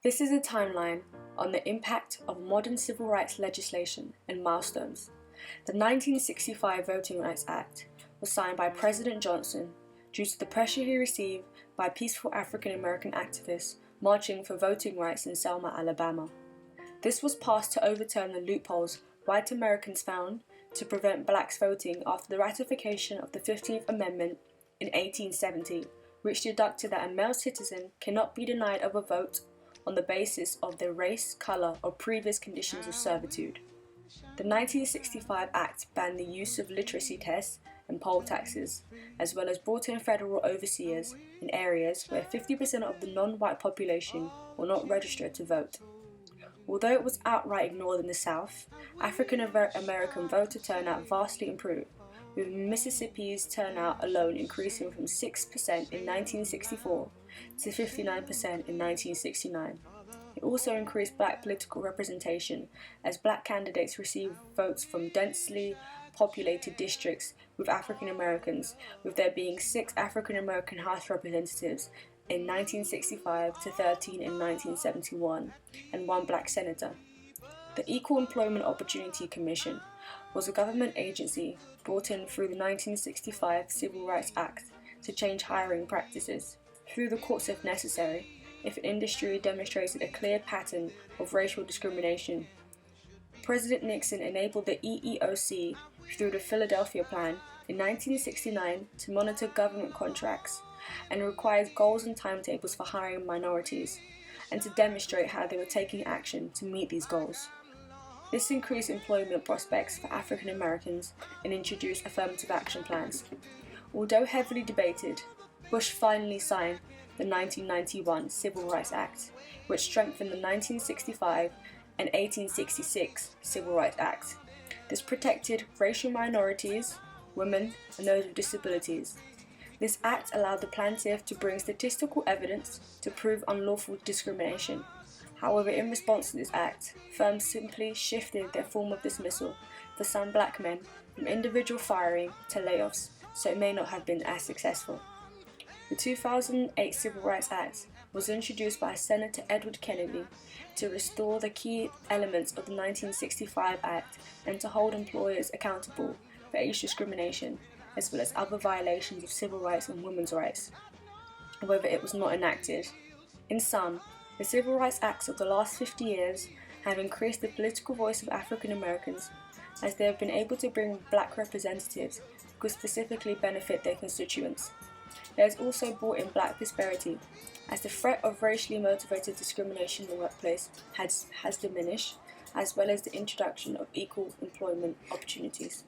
This is a timeline on the impact of modern civil rights legislation and milestones. The 1965 Voting Rights Act was signed by President Johnson due to the pressure he received by peaceful African American activists marching for voting rights in Selma, Alabama. This was passed to overturn the loopholes white Americans found to prevent blacks voting after the ratification of the 15th Amendment in 1870, which deducted that a male citizen cannot be denied of a vote on the basis of their race, colour, or previous conditions of servitude. The 1965 Act banned the use of literacy tests and poll taxes, as well as brought in federal overseers in areas where 50% of the non-white population were not registered to vote. Although it was outright ignored in the South, African American voter turnout vastly improved, with Mississippi's turnout alone increasing from 6% in 1964 to 59% in 1969. It also increased black political representation, as black candidates received votes from densely populated districts with African Americans, with there being 6 African American House representatives in 1965 to 13 in 1971, and 1 black senator. The Equal Employment Opportunity Commission was a government agency brought in through the 1965 Civil Rights Act to change hiring practices, through the courts if necessary, if an industry demonstrated a clear pattern of racial discrimination. President Nixon enabled the EEOC through the Philadelphia Plan in 1969 to monitor government contracts and required goals and timetables for hiring minorities, and to demonstrate how they were taking action to meet these goals. This increased employment prospects for African Americans and introduced affirmative action plans. Although heavily debated, Bush finally signed the 1991 Civil Rights Act, which strengthened the 1965 and 1866 Civil Rights Act. This protected racial minorities, women, and those with disabilities. This act allowed the plaintiff to bring statistical evidence to prove unlawful discrimination. However, in response to this act, firms simply shifted their form of dismissal for some black men from individual firing to layoffs, so it may not have been as successful. The 2008 Civil Rights Act was introduced by Senator Edward Kennedy to restore the key elements of the 1965 Act and to hold employers accountable for age discrimination, as well as other violations of civil rights and women's rights. However, it was not enacted. In sum, the Civil Rights Acts of the last 50 years have increased the political voice of African Americans, as they have been able to bring black representatives who could specifically benefit their constituents. It has also brought in black prosperity, as the threat of racially motivated discrimination in the workplace has diminished, as well as the introduction of equal employment opportunities.